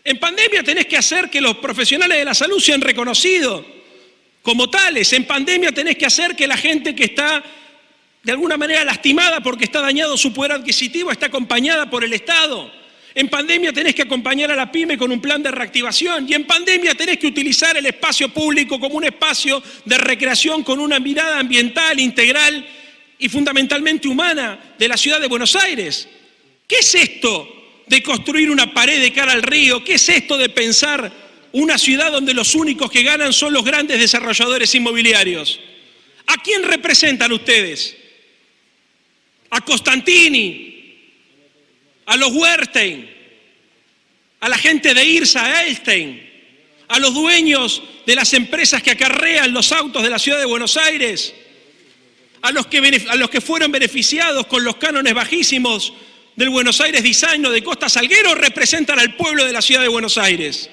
En pandemia tenés que hacer que los profesionales de la salud sean reconocidos como tales. En pandemia tenés que hacer que la gente que está de alguna manera lastimada porque está dañado su poder adquisitivo está acompañada por el Estado. En pandemia tenés que acompañar a la pyme con un plan de reactivación. Y en pandemia tenés que utilizar el espacio público como un espacio de recreación con una mirada ambiental, integral y fundamentalmente humana de la ciudad de Buenos Aires. ¿Qué es esto de construir una pared de cara al río? ¿Qué es esto de pensar una ciudad donde los únicos que ganan son los grandes desarrolladores inmobiliarios? ¿A quién representan ustedes? ¿A Costantini? ¿A los Wertheim? ¿A la gente de IRSA, a Elstein? ¿A los dueños de las empresas que acarrean los autos de la ciudad de Buenos Aires? ¿A los que fueron beneficiados con los cánones bajísimos del Buenos Aires Design o de Costa Salguero? ¿Representan al pueblo de la ciudad de Buenos Aires?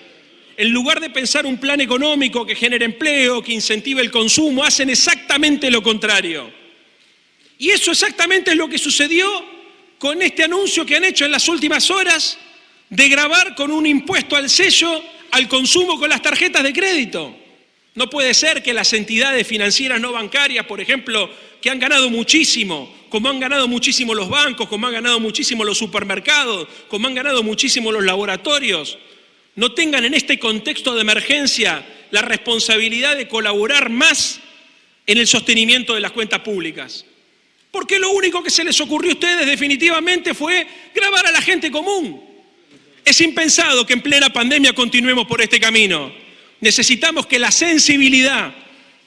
En lugar de pensar un plan económico que genere empleo, que incentive el consumo, hacen exactamente lo contrario. Y eso exactamente es lo que sucedió con este anuncio que han hecho en las últimas horas de gravar con un impuesto al sello al consumo con las tarjetas de crédito. No puede ser que las entidades financieras no bancarias, por ejemplo, que han ganado muchísimo, como han ganado muchísimo los bancos, como han ganado muchísimo los supermercados, como han ganado muchísimo los laboratorios, no tengan en este contexto de emergencia la responsabilidad de colaborar más en el sostenimiento de las cuentas públicas. Porque lo único que se les ocurrió a ustedes definitivamente fue gravar a la gente común. Es impensado que en plena pandemia continuemos por este camino. Necesitamos que la sensibilidad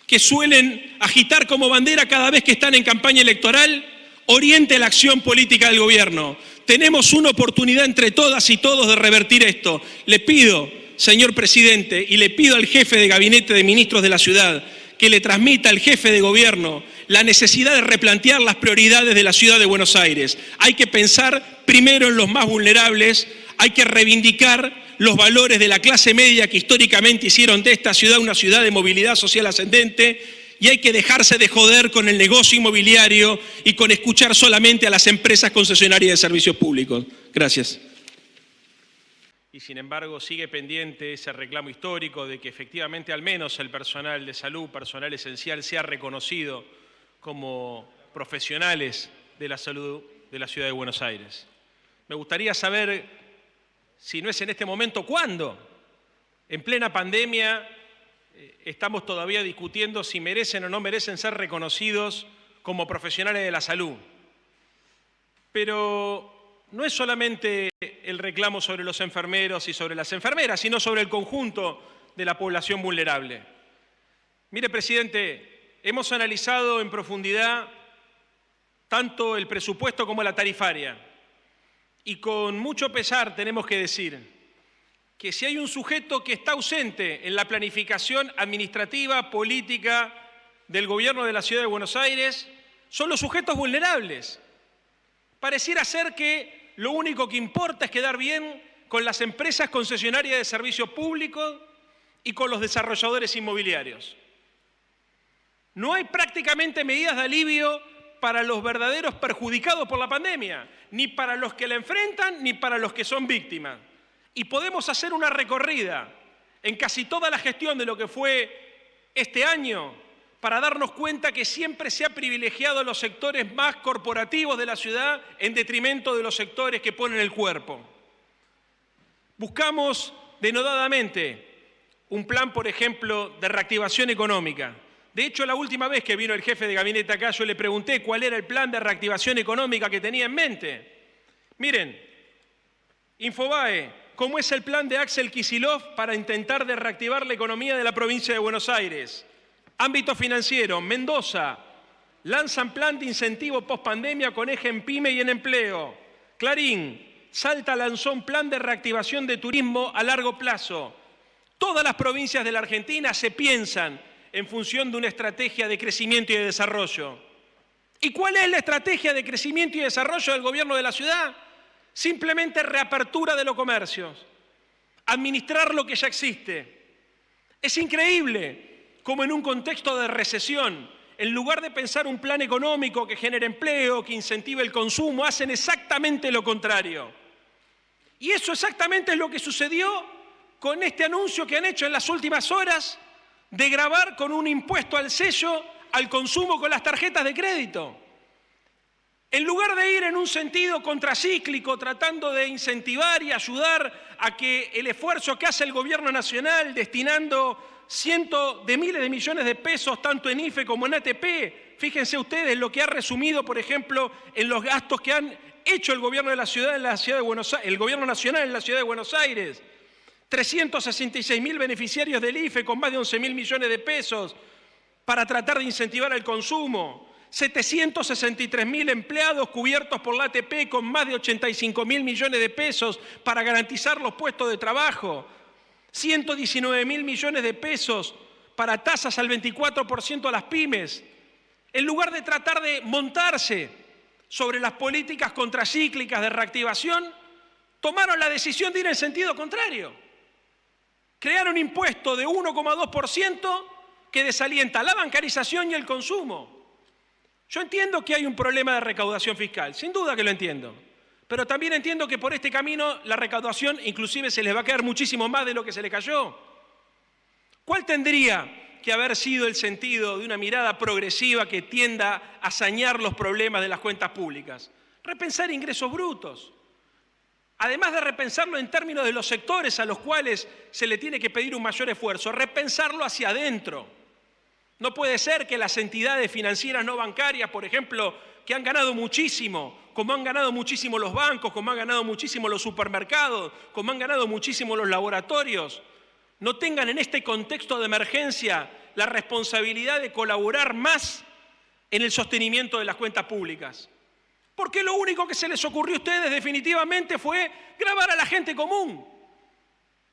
que suelen agitar como bandera cada vez que están en campaña electoral oriente la acción política del gobierno. Tenemos una oportunidad entre todas y todos de revertir esto. Le pido, señor presidente, y le pido al jefe de gabinete de ministros de la ciudad que le transmita al jefe de gobierno la necesidad de replantear las prioridades de la ciudad de Buenos Aires. Hay que pensar primero en los más vulnerables, hay que reivindicar los valores de la clase media que históricamente hicieron de esta ciudad una ciudad de movilidad social ascendente, y hay que dejarse de joder con el negocio inmobiliario y con escuchar solamente a las empresas concesionarias de servicios públicos. Gracias. Y sin embargo sigue pendiente ese reclamo histórico de que efectivamente al menos el personal de salud, personal esencial, sea reconocido como profesionales de la salud de la ciudad de Buenos Aires. Me gustaría saber, si no es en este momento, ¿cuándo? En plena pandemia estamos todavía discutiendo si merecen o no merecen ser reconocidos como profesionales de la salud. Pero no es solamente el reclamo sobre los enfermeros y sobre las enfermeras, sino sobre el conjunto de la población vulnerable. Mire, presidente, hemos analizado en profundidad tanto el presupuesto como la tarifaria. Y con mucho pesar tenemos que decir que si hay un sujeto que está ausente en la planificación administrativa, política del gobierno de la Ciudad de Buenos Aires, son los sujetos vulnerables. Pareciera ser que lo único que importa es quedar bien con las empresas concesionarias de servicios públicos y con los desarrolladores inmobiliarios. No hay prácticamente medidas de alivio para los verdaderos perjudicados por la pandemia, ni para los que la enfrentan, ni para los que son víctimas. Y podemos hacer una recorrida en casi toda la gestión de lo que fue este año para darnos cuenta que siempre se ha privilegiado a los sectores más corporativos de la ciudad en detrimento de los sectores que ponen el cuerpo. Buscamos denodadamente un plan, por ejemplo, de reactivación económica. De hecho, la última vez que vino el jefe de gabinete acá, yo le pregunté cuál era el plan de reactivación económica que tenía en mente. Miren, Infobae, ¿cómo es el plan de Axel Kicillof para intentar de reactivar la economía de la provincia de Buenos Aires? Ámbito financiero, Mendoza, lanzan plan de incentivo post-pandemia con eje en pyme y en empleo. Clarín, Salta lanzó un plan de reactivación de turismo a largo plazo. Todas las provincias de la Argentina se piensan en función de una estrategia de crecimiento y de desarrollo. ¿Y cuál es la estrategia de crecimiento y desarrollo del gobierno de la ciudad? Simplemente reapertura de los comercios, administrar lo que ya existe. Es increíble cómo en un contexto de recesión, en lugar de pensar un plan económico que genere empleo, que incentive el consumo, hacen exactamente lo contrario. Y eso exactamente es lo que sucedió con este anuncio que han hecho en las últimas horas de gravar con un impuesto al sello al consumo con las tarjetas de crédito. En lugar de ir en un sentido contracíclico, tratando de incentivar y ayudar a que el esfuerzo que hace el gobierno nacional destinando cientos de miles de millones de pesos, tanto en IFE como en ATP, fíjense ustedes lo que ha resumido, por ejemplo, en los gastos que han hecho el gobierno de la ciudad, el gobierno nacional en la ciudad de Buenos Aires. 366.000 beneficiarios del IFE con más de 11.000 millones de pesos para tratar de incentivar el consumo. 763.000 empleados cubiertos por la ATP con más de 85.000 millones de pesos para garantizar los puestos de trabajo. 119.000 millones de pesos para tasas al 24% a las pymes. En lugar de tratar de montarse sobre las políticas contracíclicas de reactivación, tomaron la decisión de ir en sentido contrario. Crearon un impuesto de 1,2% que desalienta la bancarización y el consumo. Yo entiendo que hay un problema de recaudación fiscal, sin duda que lo entiendo, pero también entiendo que por este camino la recaudación inclusive se les va a caer muchísimo más de lo que se le cayó. ¿Cuál tendría que haber sido el sentido de una mirada progresiva que tienda a sanear los problemas de las cuentas públicas? Repensar ingresos brutos. Además de repensarlo en términos de los sectores a los cuales se le tiene que pedir un mayor esfuerzo, repensarlo hacia adentro. No puede ser que las entidades financieras no bancarias, por ejemplo, que han ganado muchísimo, como han ganado muchísimo los bancos, como han ganado muchísimo los supermercados, como han ganado muchísimo los laboratorios, no tengan en este contexto de emergencia la responsabilidad de colaborar más en el sostenimiento de las cuentas públicas. Porque lo único que se les ocurrió a ustedes definitivamente fue gravar a la gente común,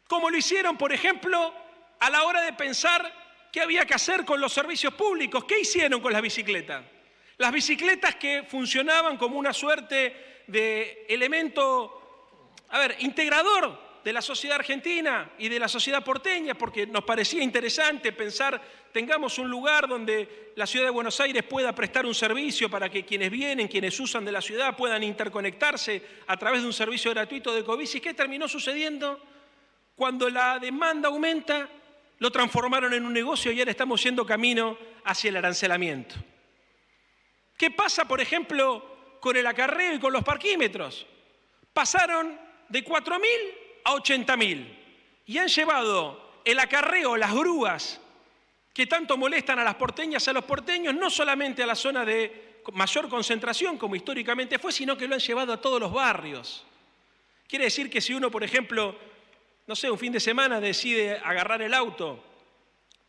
como lo hicieron, por ejemplo, a la hora de pensar qué había que hacer con los servicios públicos. ¿Qué hicieron con las bicicletas? Las bicicletas que funcionaban como una suerte de elemento, integrador de la sociedad argentina y de la sociedad porteña, porque nos parecía interesante pensar, tengamos un lugar donde la ciudad de Buenos Aires pueda prestar un servicio para que quienes vienen, quienes usan de la ciudad, puedan interconectarse a través de un servicio gratuito de ecobicis. ¿Qué terminó sucediendo? Cuando la demanda aumenta, lo transformaron en un negocio y ahora estamos yendo camino hacia el arancelamiento. ¿Qué pasa, por ejemplo, con el acarreo y con los parquímetros? Pasaron de 4.000 a 80.000 y han llevado el acarreo, las grúas que tanto molestan a las porteñas, a los porteños, no solamente a la zona de mayor concentración, como históricamente fue, sino que lo han llevado a todos los barrios. Quiere decir que si uno, por ejemplo, no sé, un fin de semana decide agarrar el auto,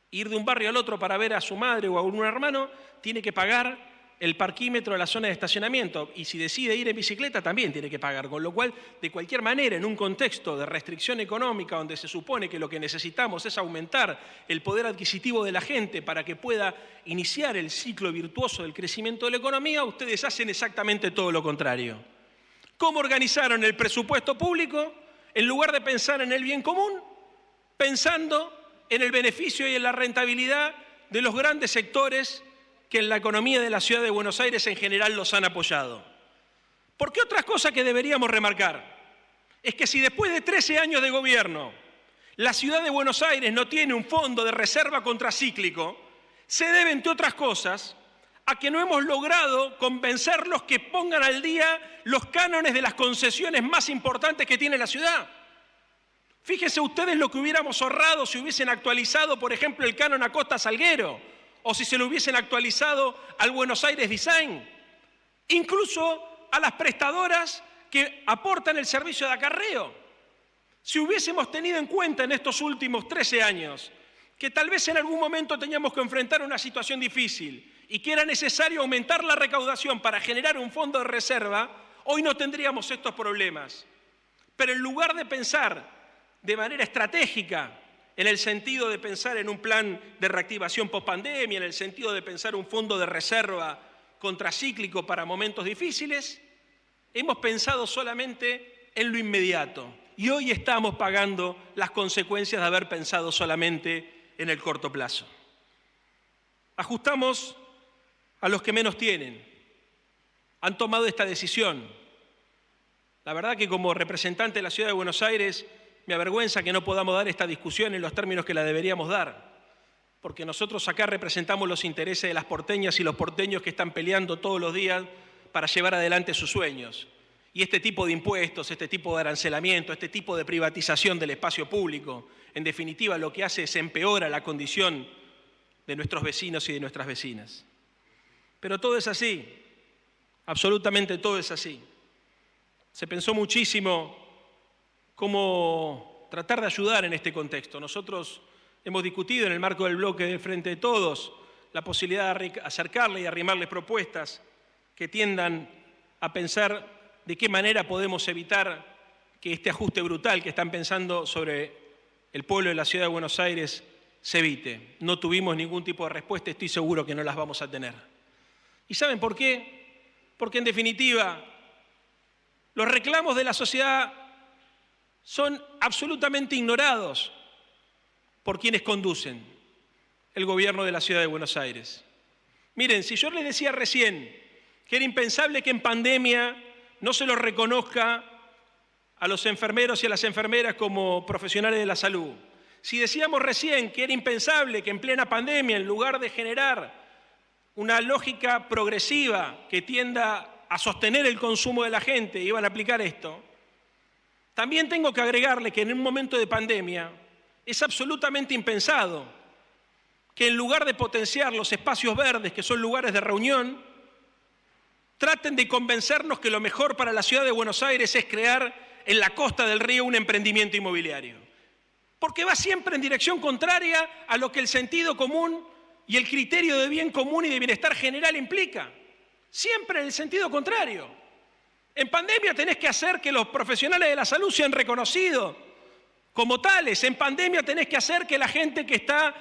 ir de un barrio al otro para ver a su madre o a un hermano, tiene que pagar el parquímetro de la zona de estacionamiento, y si decide ir en bicicleta también tiene que pagar, con lo cual, de cualquier manera, en un contexto de restricción económica donde se supone que lo que necesitamos es aumentar el poder adquisitivo de la gente para que pueda iniciar el ciclo virtuoso del crecimiento de la economía, ustedes hacen exactamente todo lo contrario. ¿Cómo organizaron el presupuesto público? En lugar de pensar en el bien común, pensando en el beneficio y en la rentabilidad de los grandes sectores que en la economía de la ciudad de Buenos Aires en general los han apoyado. Porque otra cosa que deberíamos remarcar es que si después de 13 años de gobierno la ciudad de Buenos Aires no tiene un fondo de reserva contracíclico, se debe, entre otras cosas, a que no hemos logrado convencerlos que pongan al día los cánones de las concesiones más importantes que tiene la ciudad. Fíjense ustedes lo que hubiéramos ahorrado si hubiesen actualizado, por ejemplo, el canon a Costa Salguero, o si se lo hubiesen actualizado al Buenos Aires Design, incluso a las prestadoras que aportan el servicio de acarreo. Si hubiésemos tenido en cuenta en estos últimos 13 años que tal vez en algún momento teníamos que enfrentar una situación difícil y que era necesario aumentar la recaudación para generar un fondo de reserva, hoy no tendríamos estos problemas. Pero en lugar de pensar de manera estratégica, en el sentido de pensar en un plan de reactivación pospandemia, en el sentido de pensar un fondo de reserva contracíclico para momentos difíciles, hemos pensado solamente en lo inmediato. Y hoy estamos pagando las consecuencias de haber pensado solamente en el corto plazo. Ajustamos a los que menos tienen. Han tomado esta decisión. La verdad que como representante de la Ciudad de Buenos Aires me avergüenza que no podamos dar esta discusión en los términos que la deberíamos dar, porque nosotros acá representamos los intereses de las porteñas y los porteños que están peleando todos los días para llevar adelante sus sueños. Y este tipo de impuestos, este tipo de arancelamiento, este tipo de privatización del espacio público, en definitiva lo que hace es empeora la condición de nuestros vecinos y de nuestras vecinas. Pero todo es así, absolutamente todo es así. Se pensó muchísimo cómo tratar de ayudar en este contexto. Nosotros hemos discutido en el marco del bloque del Frente de Todos la posibilidad de acercarle y arrimarles propuestas que tiendan a pensar de qué manera podemos evitar que este ajuste brutal que están pensando sobre el pueblo de la Ciudad de Buenos Aires se evite. No tuvimos ningún tipo de respuesta, estoy seguro que no las vamos a tener. ¿Y saben por qué? Porque en definitiva los reclamos de la sociedad son absolutamente ignorados por quienes conducen el gobierno de la Ciudad de Buenos Aires. Miren, si yo les decía recién que era impensable que en pandemia no se los reconozca a los enfermeros y a las enfermeras como profesionales de la salud, si decíamos recién que era impensable que en plena pandemia, en lugar de generar una lógica progresiva que tienda a sostener el consumo de la gente, iban a aplicar esto, también tengo que agregarle que en un momento de pandemia es absolutamente impensado que en lugar de potenciar los espacios verdes, que son lugares de reunión, traten de convencernos que lo mejor para la Ciudad de Buenos Aires es crear en la costa del río un emprendimiento inmobiliario. Porque va siempre en dirección contraria a lo que el sentido común y el criterio de bien común y de bienestar general implica. Siempre en el sentido contrario. En pandemia tenés que hacer que los profesionales de la salud sean reconocidos como tales. En pandemia tenés que hacer que la gente que está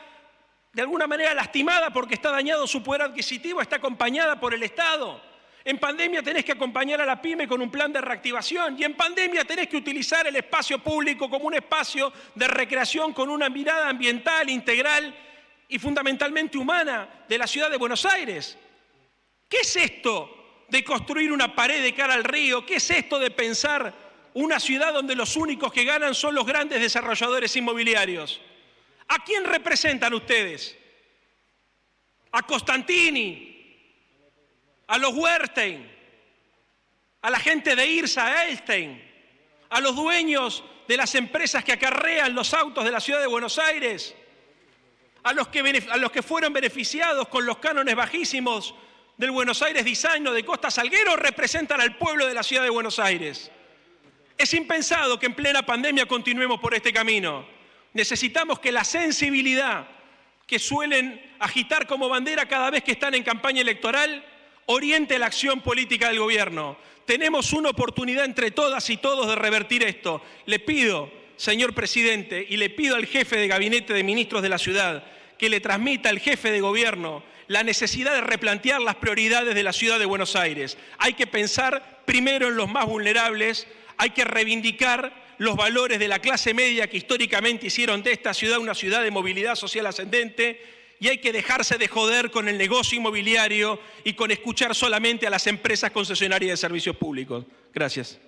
de alguna manera lastimada porque está dañado su poder adquisitivo está acompañada por el Estado. En pandemia tenés que acompañar a la pyme con un plan de reactivación y en pandemia tenés que utilizar el espacio público como un espacio de recreación con una mirada ambiental, integral y fundamentalmente humana de la Ciudad de Buenos Aires. ¿Qué es esto de construir una pared de cara al río? ¿Qué es esto de pensar una ciudad donde los únicos que ganan son los grandes desarrolladores inmobiliarios? ¿A quién representan ustedes? ¿A Costantini? ¿A los Wertheim? ¿A la gente de IRSA, a Elstein? ¿A los dueños de las empresas que acarrean los autos de la Ciudad de Buenos Aires? ¿A los que fueron beneficiados con los cánones bajísimos del Buenos Aires Design o de Costa Salguero? ¿Representan al pueblo de la Ciudad de Buenos Aires? Es impensado que en plena pandemia continuemos por este camino. Necesitamos que la sensibilidad que suelen agitar como bandera cada vez que están en campaña electoral oriente la acción política del gobierno. Tenemos una oportunidad entre todas y todos de revertir esto. Le pido, señor presidente, y le pido al jefe de gabinete de ministros de la ciudad que le transmita al jefe de gobierno la necesidad de replantear las prioridades de la Ciudad de Buenos Aires. Hay que pensar primero en los más vulnerables, hay que reivindicar los valores de la clase media que históricamente hicieron de esta ciudad una ciudad de movilidad social ascendente y hay que dejarse de joder con el negocio inmobiliario y con escuchar solamente a las empresas concesionarias de servicios públicos. Gracias.